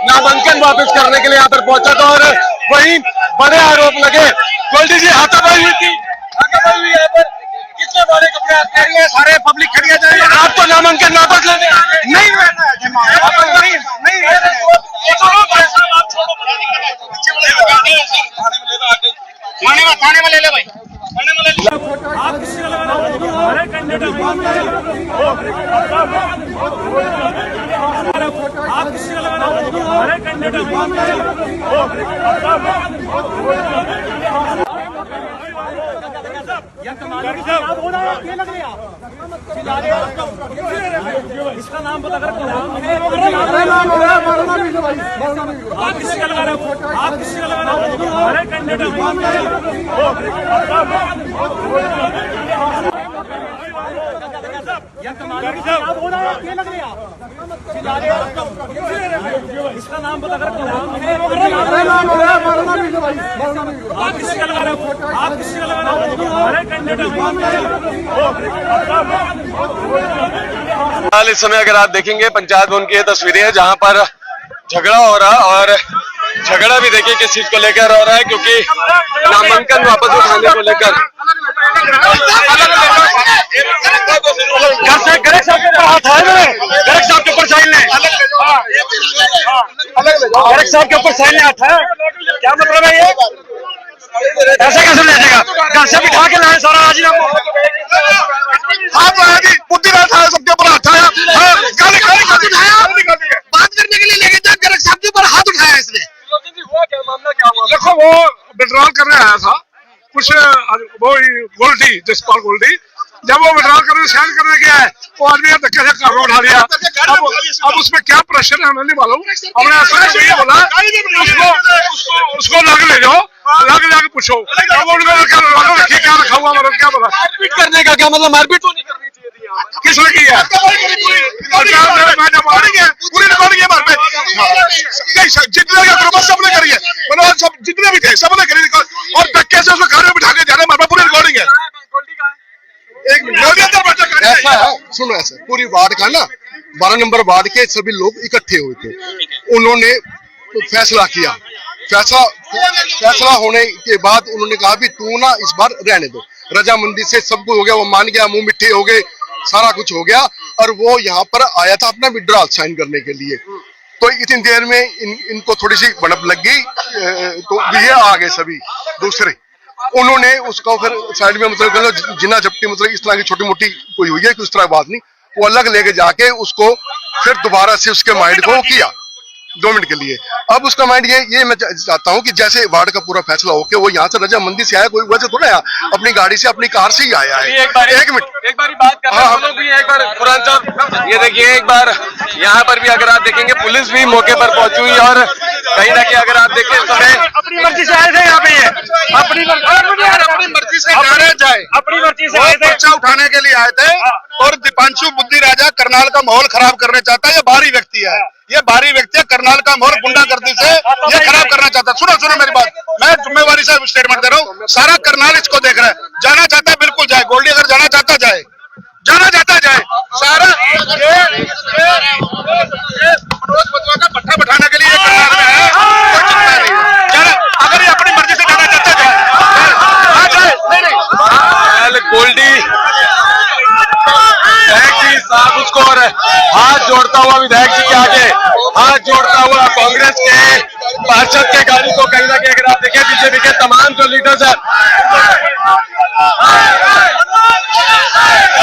नामांकन वापस करने के लिए यहाँ पर पहुंचा था और वहीं बड़े आरोप लगे। गोल्डी जी हाथापाई हुई थी, हाथापाई हुई यहाँ पर, कितने बड़े कपड़े खड़ी है, सारे पब्लिक खड़ी है, आपको नामांकन वापस लेने नहीं रहना है, नहीं थाने में ले ले भाई, थाने में ले ले। इसका नाम पता कर, आप किसी का लगा रहे हो, आप किसी का लगा रहे हो, हमारे कैंडिडेट इसका नाम पता कर, आप किसी का लगा रहे हो, आप किसी का लगा रहे हो, हमारे कैंडिडेट। इस समय अगर आप देखेंगे पंचायत भवन की ये तस्वीरें हैं जहां पर झगड़ा हो रहा है और झगड़ा भी देखिए किस चीज को लेकर हो रहा है, क्योंकि नामांकन वापस उठाने को लेकर गरग साहब के ऊपर हाथ है, गरग साहब के ऊपर साइन ले, गरग साहब के ऊपर साइन ले हाथ है, क्या मतलब है ये? ऐसा कैसे ले जाएगा? घर से बिठा के लाए सारा राजीनामा, हाथ आया जी, बुद्धि राज है, सबके ऊपर हाथ आया, बात करने के लिए लेके जा, गरग साहब के ऊपर हाथ उठाया इसने। हुआ क्या मामला, क्या हुआ? देखो वो विड्रॉल करने आया था कुछ, वो गोल्डी, जसपाल गोल्डी, जब वो विड्रॉल करने साइन करने गया है वो आदमी ने धक्के से कार उठा लिया। अब उसमें क्या प्रेशर है हमें नहीं मालूम, हमने ऐसा नहीं बोला उसको लग ले जाओ, लग जाके पूछो क्या रखा हुआ, मतलब क्या बोला मारपीट करने का, क्या मतलब मारपीट तो नहीं करनी चाहिए थी, किसने की है? जितने सबने करी है, सब जितने भी थे सबने करी और धक्के से उसको घर में बिठा के जा रहे हैं, पूरी रिकॉर्डिंग है। ऐसा है, सुनो ऐसा पूरी वार्ड का ना 12 नंबर वार्ड के सभी लोग इकट्ठे हुए थे, उन्होंने फैसला किया, फैसला होने के बाद उन्होंने कहा भी तू ना इस बार रहने दो, रजामंदी से सब कुछ हो गया, वो मान गया, मुंह मिट्टी हो गए, सारा कुछ हो गया और वो यहाँ पर आया था अपना विड्रॉल साइन करने के लिए। तो इतनी देर में इनको थोड़ी सी भड़प लग गई, तो ये आ गए सभी दूसरे, उन्होंने उसको फिर साइड में मतलब जिना झपटी, मतलब इस तरह की छोटी मोटी कोई हुई है कि उस तरह बात नहीं, वो अलग लेके जाके उसको फिर दोबारा से उसके माइंड को किया 2 मिनट के लिए। अब उसका माइंड ये मैं चाहता हूँ कि जैसे वार्ड का पूरा फैसला हो के वो यहाँ से रजामंदी से आया, कोई वजह थोड़ा आया, अपनी गाड़ी से अपनी कार से ही आया है। एक मिनट एक बार बात कर रहे हैं भी, एक बार खुरान साहब ये देखिए, एक बार यहाँ पर भी अगर आप देखेंगे पुलिस भी मौके पर पहुंची हुई और कहीं ना कहीं अगर आप देखें इस समय अपनी मर्जी से आए थे यहाँ पे, अपनी मर्जी से जाए, अपनी मर्जी से पर्चा उठाने के लिए आए थे और दीपांशु बुद्धि राजा करनाल का माहौल खराब करना चाहता है। ये बाहरी व्यक्ति है, ये बाहरी व्यक्ति है, करनाल का माहौल गुंडागर्दी से ये खराब करना चाहता है। सुनो मेरी बात, मैं जिम्मेवारी से स्टेटमेंट दे रहा हूँ, सारा करनाल इसको देख रहा है, जाना चाहता है बिल्कुल जाए, गोल्डी अगर जाना चाहता जाए, जाना चाहता जाए, सारा का पट्टा बैठाने के लिए करनाल में है, कोई चिंता नहीं है, अगर ये अपनी मर्जी से जाना चाहता जाए। गोल्डी विधायक जी साहब उसको और हाथ जोड़ता हुआ विधायक जी के आगे हाथ जोड़ता हुआ कांग्रेस के पार्षद के गाड़ी को कहीं ना कहीं अगर आप देखें बीजेपी के तमाम जो लीडर्स हैं,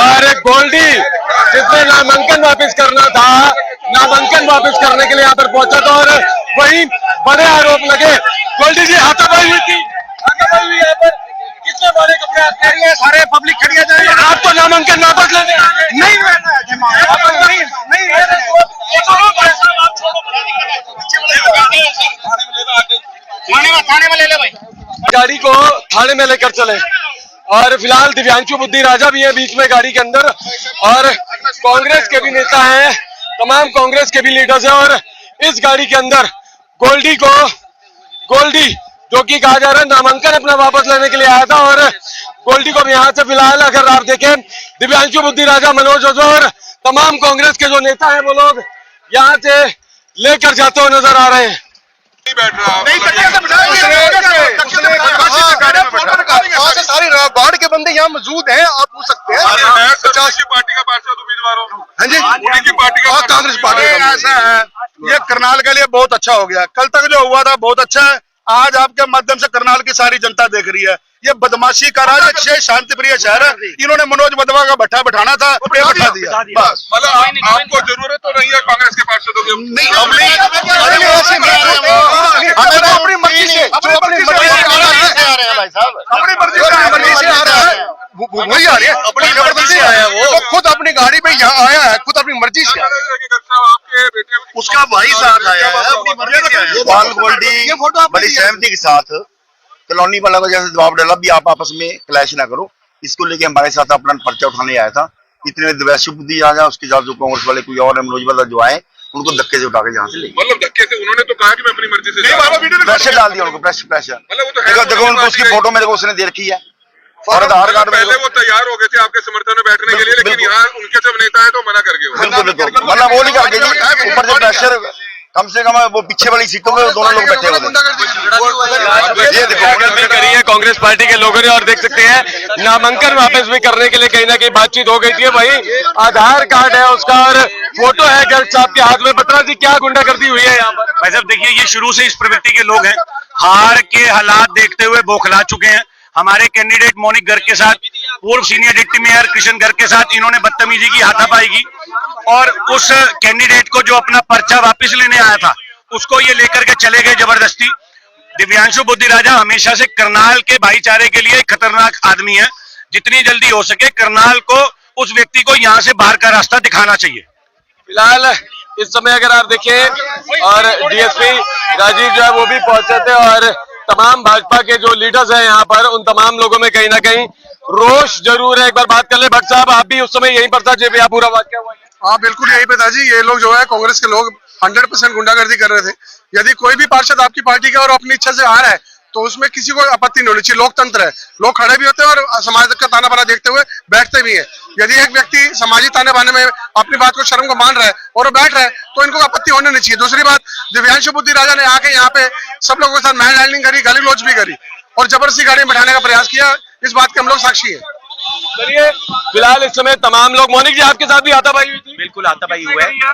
अरे गोल्डी जिसने नामांकन वापस करना था, नामांकन वापस करने के लिए यहाँ पर पहुंचा था और वहीं बड़े आरोप लगे। गोल्डी जी हाथापाई हुई थी, हाथापाई हुई यहाँ पर, कितने बड़े कपड़े खड़ी है, सारे पब्लिक खड़ी है, आपको नामांकन वापस लेने नहीं रहना है, थाने में ले ले भाई, गाड़ी को थाने में लेकर चले। और फिलहाल दिव्यांशु बुद्धि राजा भी है बीच में गाड़ी के अंदर और कांग्रेस के भी नेता हैं, तमाम कांग्रेस के भी लीडर्स हैं और इस गाड़ी के अंदर गोल्डी जो कि कहा जा रहा है नामांकन अपना वापस लेने के लिए आया था और गोल्डी को यहाँ से फिलहाल अगर आप देखें दिव्यांशु बुद्धि राजा, मनोज ओझा और तमाम कांग्रेस के जो नेता हैं वो लोग यहाँ से लेकर जाते हुए नजर आ रहे हैं। नहीं बैठ रहा नहीं से सारी वार्ड के बंदे यहाँ मौजूद हैं, आप पूछ सकते हैं। मैं सरकार की पार्टी का पार्षद उम्मीदवार हूँ। हाँ जी, उन्हीं की पार्टी का कांग्रेस पार्टी का। ऐसा है, ये करनाल के लिए बहुत अच्छा हो गया। कल तक जो हुआ था बहुत अच्छा है, आज आपके माध्यम से करनाल की सारी जनता देख रही है। ये बदमाशी का राज, अच्छे शांति प्रिय शहर है। इन्होंने मनोज वधवा का भट्ठा बैठाना था, ये बैठा दिया बस। मतलब आपको जरूरत तो नहीं है कांग्रेस के पार्षदों की? नहीं, हमें तो अपनी मर्जी से, जो अपनी मर्जी से आ रहे हैं भाई साहब, अपनी मर्जी से आ रहा है, वही आ रही है, अपनी मर्जी से आया है वो, खुद अपनी गाड़ी में यहाँ आया है, खुद अपनी मर्जी से आया है। आपके बेटे उसका भाई साथ आया है, अपनी मर्जी से आया है। पाल गोल्डी बड़ी सहमति के साथ कॉलोनी वाला को जैसे जवाब डाला भी आप आपस में क्लैश ना करो, इसको लेके हमारे साथ अपना पर्चा उठाने आया था। इतने दिव्यांशु बुद्धि आ जाए, उसके साथ जो कांग्रेस वाले कोई और मनोज वाला जो आए, उनको धक्के से उठा के यहाँ से ले मतलब धक्के से उन्होंने तो कहा कि मैं अपनी मर्जी से जा रहा हूं। प्रेशर डाल दिया उनको, प्रेशर मतलब वो तो है, देखो उनको उसकी फोटो मेरे को उसने दे रखी है और आधार कार्ड पहले वो तैयार हो गए थे आपके समर्थन में बैठने के लिए, लेकिन यहाँ उनके जब नेता है तो मना कर गए। बिल्कुल बिल्कुल, मतलब वो नहीं करके जी, ऊपर से प्रेशर कम से कम वो पीछे वाली सीटों में दोनों लोग बैठे हुए थे। ये देखो भी करी है कांग्रेस पार्टी के लोगों ने, और देख सकते हैं नामांकन वापस भी करने के लिए कहीं ना कहीं बातचीत हो गई थी। भाई आधार कार्ड है उसका और फोटो है गर्ग साहब के हाथ में। बत्रा जी, क्या गुंडागर्दी हुई है यहाँ पर? भाई साहब देखिए, ये शुरू से इस प्रवृत्ति के लोग हैं, हार के हालात देखते हुए बौखला चुके हैं। हमारे कैंडिडेट मोनिक गर्ग के साथ, पूर्व senior deputy mayor Krishna Garg के साथ इन्होंने बदतमीजी की, हाथापाई की, और उस कैंडिडेट को जो अपना पर्चा वापस लेने आया था उसको ये लेकर के चले गए जबरदस्ती। दिव्यांशु बुद्धि राजा हमेशा से करनाल के भाईचारे के लिए खतरनाक आदमी है। जितनी जल्दी हो सके करनाल को, उस व्यक्ति को यहाँ से बाहर का रास्ता दिखाना चाहिए। फिलहाल इस समय अगर आप देखें, और डीएसपी राजीव जो है वो भी पहुंचे थे, और तमाम भाजपा के जो लीडर्स हैं यहाँ पर, उन तमाम लोगों में कहीं ना कहीं रोष जरूर है। एक बार बात कर ले भट्ट साहब, आप भी उस समय यहीं पर था जब यह पूरा वाकया हुआ? हाँ बिल्कुल यही पे था जी। ये लोग जो है कांग्रेस के लोग 100% गुंडागर्दी कर रहे थे। यदि कोई भी पार्षद आपकी पार्टी का और अपनी इच्छा से आ रहा है तो उसमें किसी को आपत्ति नहीं होनी चाहिए। लोकतंत्र है, लोग खड़े भी होते हैं और समाज का ताना बाना देखते हुए बैठते भी हैं। यदि एक व्यक्ति समाजी ताने बाने में अपनी बात को, शर्म को मान रहा है और वो बैठ रहा है तो इनको आपत्ति होनी नहीं चाहिए। दूसरी बात, दिव्यांशु बुद्धि राजा ने आके यहाँ पे सब लोगों के साथ मैन हैंडलिंग करी, गाली गलौज भी करी और जबरदस्ती गाड़ी में बैठाने का प्रयास किया। इस बात के हम लोग साक्षी है। चलिए, फिलहाल इस समय तमाम लोग, मोनिक जी आपके साथ भी हाथापाई हुई थी? बिल्कुल हाथापाई हुआ है।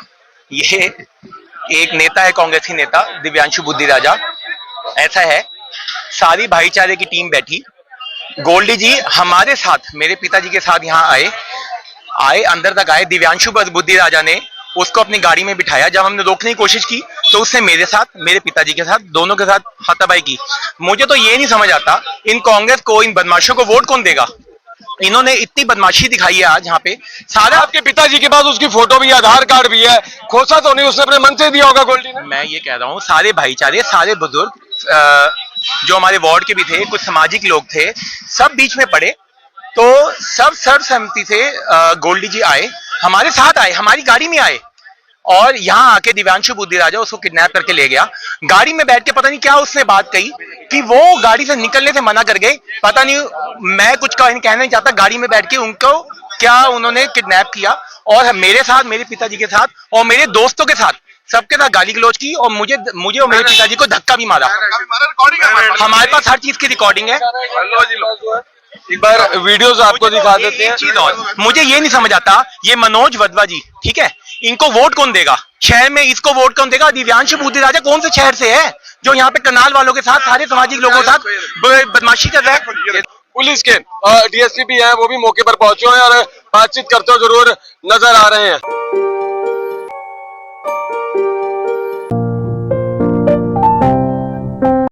ये एक नेता है, कांग्रेस की नेता दिव्यांशु बुद्धि राजा। ऐसा है, सारी भाईचारे की टीम बैठी, गोल्डी जी हमारे साथ, मेरे पिताजी के साथ यहाँ आए अंदर तक आए। दिव्यांशु बुद्धि राजा ने उसको अपनी गाड़ी में बिठाया। जब हमने रोकने की कोशिश की तो उसने मेरे साथ, मेरे पिताजी के साथ, दोनों के साथ हाथापाई की। मुझे तो ये नहीं समझ आता, इन कांग्रेस को, इन बदमाशों को वोट कौन देगा? इन्होंने इतनी बदमाशी दिखाई है आज यहाँ पे। सारा आपके पिताजी के पास उसकी फोटो भी है, आधार कार्ड भी है, खोसा तो नहीं उसने अपने मन से दिया होगा गोल्डी ने? मैं ये कह रहा हूँ, सारे भाईचारे, सारे बुजुर्ग जो हमारे वार्ड के भी थे, कुछ सामाजिक लोग थे, सब बीच में पड़े। तो सब सर्वसम्मति से गोल्डी जी आए, हमारे साथ आए, हमारी गाड़ी में आए, और यहाँ आके दिव्यांशु बुद्धि राजा उसको किडनैप करके ले गया। गाड़ी में बैठ के पता नहीं क्या उसने बात कही कि वो गाड़ी से निकलने से मना कर गए। पता नहीं, मैं कुछ कहना नहीं चाहता। गाड़ी में बैठ के उनको क्या उन्होंने किडनैप किया और मेरे साथ, मेरे पिताजी के साथ और मेरे दोस्तों के साथ, सबके साथ गाली गलौज की, और मुझे और मेरे पिताजी को धक्का भी मारा। हमारे पास हर चीज की रिकॉर्डिंग है। एक बार वीडियोस आपको दिखा देते हैं। चीज और मुझे ये नहीं समझ आता, ये मनोज वधवा जी, ठीक है, इनको वोट कौन देगा शहर में? इसको वोट कौन देगा? दिव्यांशु बुद्धि राजा कौन से शहर से है जो यहाँ पे करनाल वालों के साथ, सारे सामाजिक लोगों के साथ बदमाशी कर रहा है? पुलिस के डीएसपी भी है, वो भी मौके पर पहुंचे हैं और बातचीत करते हुए जरूर नजर आ रहे हैं।